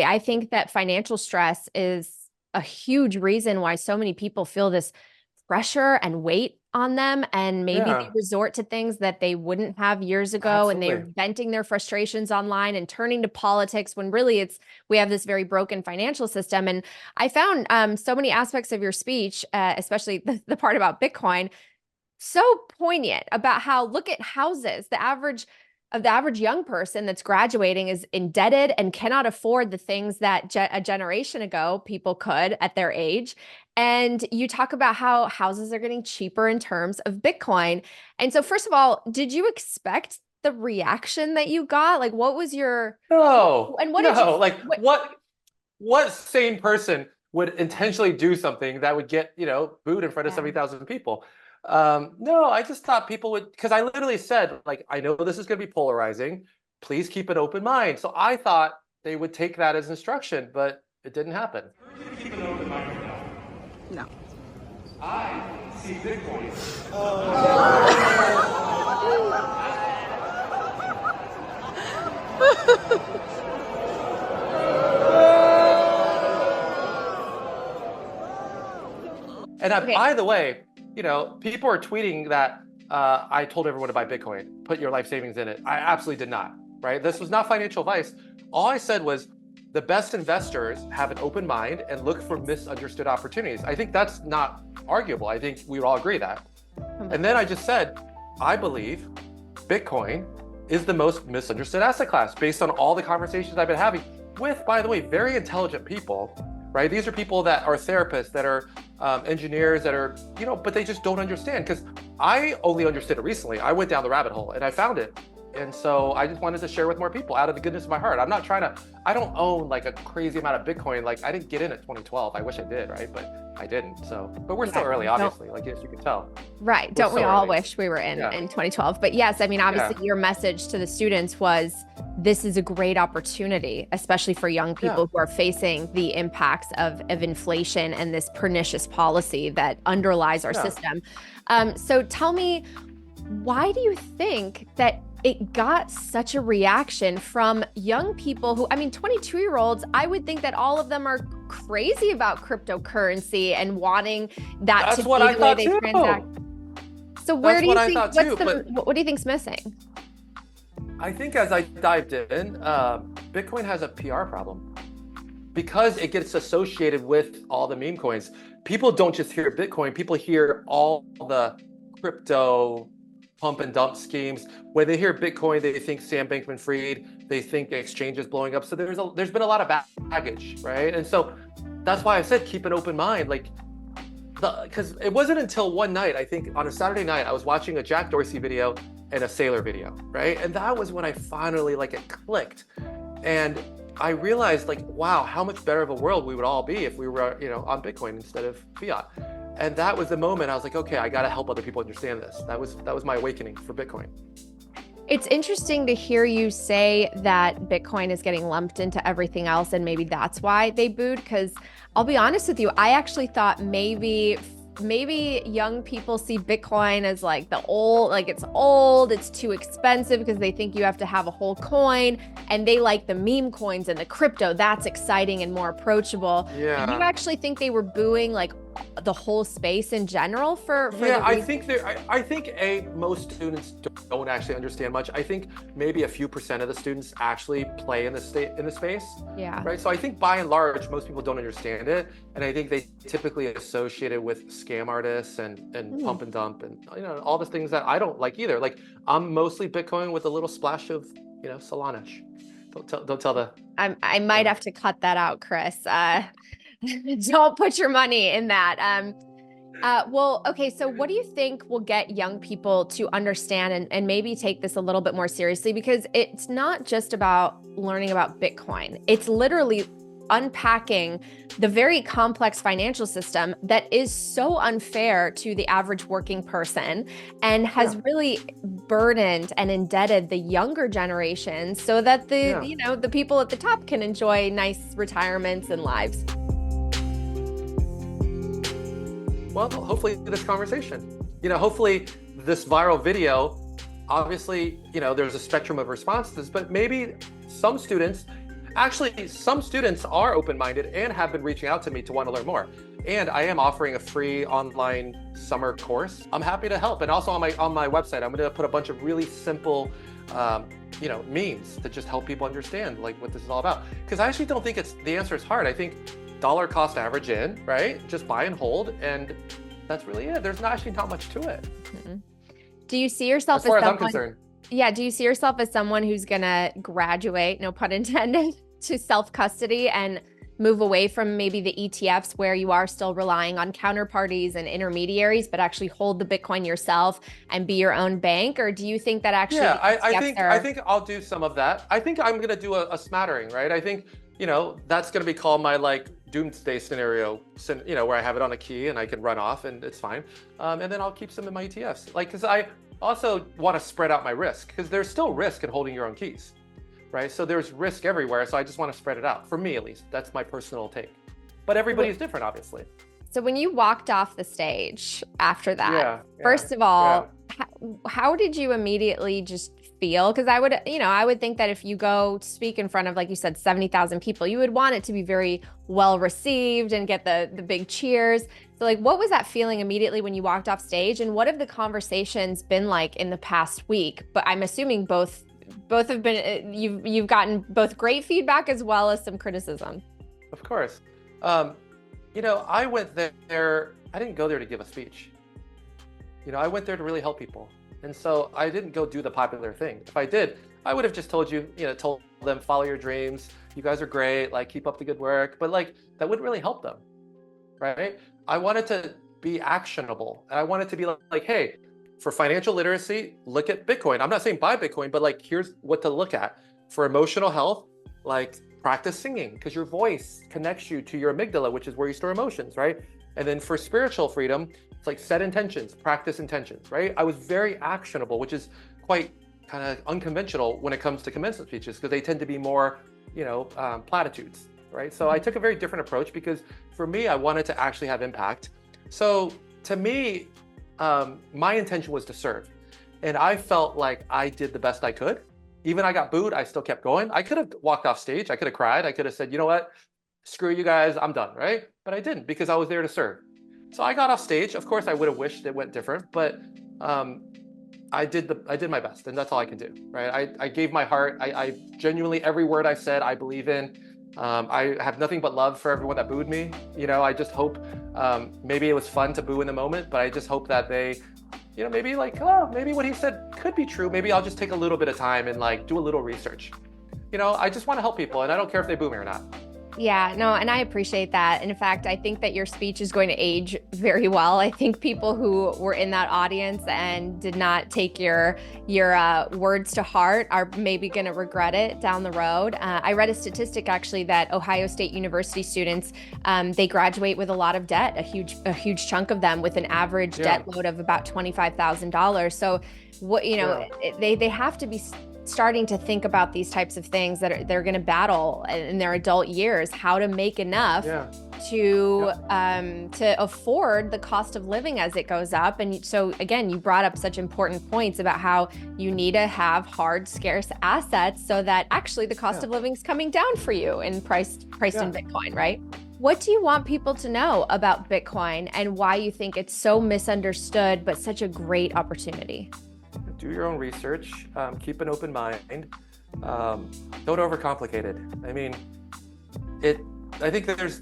I think that financial stress is a huge reason why so many people feel this pressure and weight on them. And maybe they Yeah, resort to things that they wouldn't have years ago. And they're absolutely. venting their frustrations online and turning to politics when really we have this very broken financial system. And I found so many aspects of your speech, especially the part about Bitcoin, so poignant about how look at houses. The average young person that's graduating is indebted and cannot afford the things that a generation ago people could at their age. And you talk about how houses are getting cheaper in terms of Bitcoin. And so, first of all, did you expect the reaction that you got? Like, what was your, No, and what did you, no. Like what, what sane person would intentionally do something that would get, booed in front of yeah. 70,000 people? No, I just thought people would, because I literally said, like, I know this is going to be polarizing. Please keep an open mind. So I thought they would take that as instruction, but it didn't happen. Keep an open mind right now. No. I see Bitcoin. And Okay. by the way, people are tweeting that I told everyone to buy Bitcoin, put your life savings in it. I absolutely did not, right? This was not financial advice. All I said was the best investors have an open mind and look for misunderstood opportunities. I think that's not arguable. I think we would all agree that. And then I just said, I believe Bitcoin is the most misunderstood asset class based on all the conversations I've been having with, by the way, very intelligent people, right? These are people that are therapists, that are engineers, that are, but they just don't understand, because I only understood it recently. I went down the rabbit hole and I found it. And so I just wanted to share with more people out of the goodness of my heart. I don't own like a crazy amount of Bitcoin. Like I didn't get in at 2012. I wish I did, right? But I didn't. But we're still early, obviously, like as you can tell. Right. Don't we all wish we were in 2012? But yes, I mean, obviously your message to the students was this is a great opportunity, especially for young people who are facing the impacts of inflation and this pernicious policy that underlies our system. So tell me, why do you think that it got such a reaction from young people who, 22-year-olds, I would think that all of them are crazy about cryptocurrency and wanting that to be the way they transact. So where do you think, what do you think's missing? I think as I dived in, Bitcoin has a PR problem because it gets associated with all the meme coins. People don't just hear Bitcoin, people hear all the crypto pump and dump schemes. When they hear Bitcoin, they think Sam Bankman-Fried, they think the exchange is blowing up. So there's been a lot of baggage, right? And so that's why I said keep an open mind, because it wasn't until one night, I think on a Saturday night, I was watching a Jack Dorsey video and a Saylor video, right? And that was when I finally it clicked. And I realized wow, how much better of a world we would all be if we were, on Bitcoin instead of fiat. And that was the moment I was like, okay, I got to help other people understand this. That was my awakening for Bitcoin. It's interesting to hear you say that Bitcoin is getting lumped into everything else, and maybe that's why they booed, because I'll be honest with you, I actually thought maybe young people see Bitcoin as it's old, it's too expensive because they think you have to have a whole coin, and they like the meme coins and the crypto. That's exciting and more approachable. Yeah. And you actually think they were booing the whole space in general for I think most students don't actually understand much. I think maybe a few percent of the students actually play in the space. Yeah. Right. So I think by and large, most people don't understand it, and I think they typically associate it with scam artists and pump and dump and all the things that I don't like either. Like I'm mostly Bitcoin with a little splash of Solanish. Don't tell the. I might have to cut that out, Chris. Don't put your money in that. Well, okay, so what do you think will get young people to understand and maybe take this a little bit more seriously? Because it's not just about learning about Bitcoin. It's literally unpacking the very complex financial system that is so unfair to the average working person and has really burdened and indebted the younger generations so that the people at the top can enjoy nice retirements and lives. Well, hopefully this conversation, hopefully this viral video, obviously, there's a spectrum of responses, but maybe some students, actually, some students are open-minded and have been reaching out to me to want to learn more. And I am offering a free online summer course. I'm happy to help. And also on my website, I'm going to put a bunch of really simple, means to just help people understand like what this is all about. Because I actually don't think the answer is hard. I think dollar cost average in, right? Just buy and hold, and that's really it. There's actually not much to it. Mm-hmm. Do you see yourself as far as I'm concerned? Yeah. Do you see yourself as someone who's going to graduate, no pun intended, to self-custody and move away from maybe the ETFs where you are still relying on counterparties and intermediaries, but actually hold the Bitcoin yourself and be your own bank? Or do you think that actually? Yeah, I think I'll do some of that. I think I'm going to do a smattering, right? I think, that's going to be called my like doomsday scenario, where I have it on a key and I can run off and it's fine. And then I'll keep some in my ETFs, because I also want to spread out my risk, because there's still risk in holding your own keys. Right? So there's risk everywhere. So I just want to spread it out. For me, at least, that's my personal take. But everybody is different, obviously. So when you walked off the stage after that, first of all, how did you immediately just feel? Because I would think that if you go speak in front of, like you said, 70,000 people, you would want it to be very well received and get the big cheers. So like, what was that feeling immediately when you walked off stage? And what have the conversations been like in the past week? But I'm assuming both have been, you've gotten both great feedback as well as some criticism. Of course. I went there, I didn't go there to give a speech. I went there to really help people. And so I didn't go do the popular thing. If I did, I would have just told them, follow your dreams. You guys are great. Like, keep up the good work. But like, that wouldn't really help them, right? I wanted to be actionable. And I wanted to be like, hey, for financial literacy, look at Bitcoin. I'm not saying buy Bitcoin, but like, here's what to look at. For emotional health, like practice singing, because your voice connects you to your amygdala, which is where you store emotions, right? And then for spiritual freedom, it's like set intentions, practice intentions, right? I was very actionable, which is quite kind of unconventional when it comes to commencement speeches, because they tend to be more, platitudes, right? So I took a very different approach because for me, I wanted to actually have impact. So to me, my intention was to serve. And I felt like I did the best I could. Even I got booed, I still kept going. I could have walked off stage. I could have cried. I could have said, you know what, screw you guys, I'm done, right? But I didn't, because I was there to serve. So I got off stage. Of course, I would have wished it went different, but I did my best, and that's all I can do, right? I gave my heart. I genuinely, every word I said, I believe in. I have nothing but love for everyone that booed me. I just hope, maybe it was fun to boo in the moment, but I just hope that they, maybe like, oh, maybe what he said could be true. Maybe I'll just take a little bit of time and like do a little research. I just want to help people, and I don't care if they boo me or not. Yeah, no, and I appreciate that. And in fact, I think that your speech is going to age very well. I think people who were in that audience and did not take your words to heart are maybe going to regret it down the road. I read a statistic actually that Ohio State University students, they graduate with a lot of debt, a huge chunk of them with an average debt load of about $25,000. So what, they have to be starting to think about these types of things that they're going to battle in their adult years, how to make enough to afford the cost of living as it goes up. And so again, you brought up such important points about how you need to have hard, scarce assets so that actually the cost of living is coming down for you and priced in Bitcoin, right? What do you want people to know about Bitcoin and why you think it's so misunderstood, but such a great opportunity? Do your own research, keep an open mind, don't overcomplicate it. I mean, I think that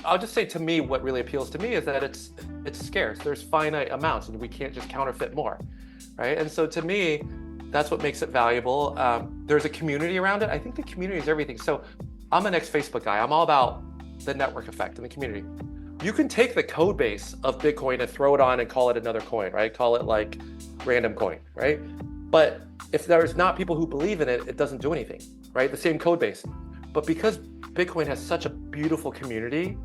I'll just say to me, what really appeals to me is that it's scarce. There's finite amounts and we can't just counterfeit more, right? And so to me, that's what makes it valuable. There's a community around it. I think the community is everything. So I'm an ex-Facebook guy. I'm all about the network effect in the community. You can take the code base of Bitcoin and throw it on and call it another coin, right? Call it like random coin, right? But if there's not people who believe in it, it doesn't do anything, right? The same code base. But because Bitcoin has such a beautiful community,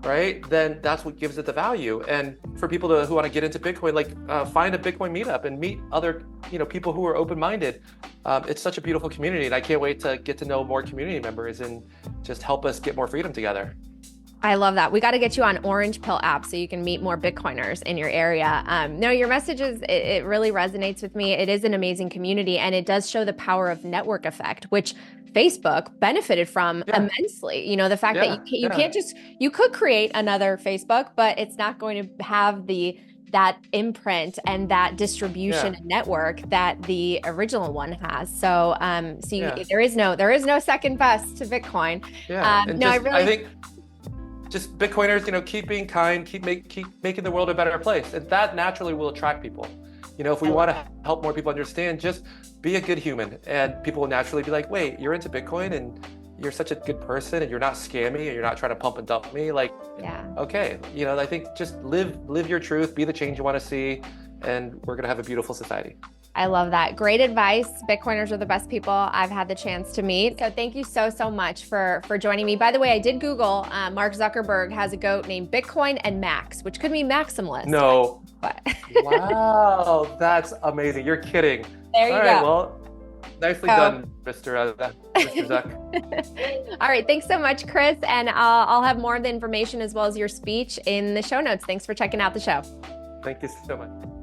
right? Then that's what gives it the value. And for people who want to get into Bitcoin, like find a Bitcoin meetup and meet other, people who are open-minded. It's such a beautiful community, and I can't wait to get to know more community members and just help us get more freedom together. I love that. We got to get you on Orange Pill app so you can meet more Bitcoiners in your area. No, your message it really resonates with me. It is an amazing community, and it does show the power of network effect, which Facebook benefited from immensely. You know, the fact that you can't just, you could create another Facebook, but it's not going to have that imprint and that distribution and network that the original one has. So, there is no second best to Bitcoin. I think just Bitcoiners, keep being kind, keep making the world a better place, and that naturally will attract people. If we want to help more people understand, just be a good human, and people will naturally be like, wait, you're into Bitcoin and you're such a good person and you're not scammy and you're not trying to pump and dump me. Okay. I think just live your truth, be the change you want to see, and we're going to have a beautiful society. I love that. Great advice. Bitcoiners are the best people I've had the chance to meet. So thank you so much for joining me. By the way, I did Google, Mark Zuckerberg has a goat named Bitcoin and Max, which could mean maximalist. No. Wow, that's amazing. You're kidding. There you go. All right, well, nicely done, Mr. Zuck. All right, thanks so much, Chris. And I'll have more of the information as well as your speech in the show notes. Thanks for checking out the show. Thank you so much.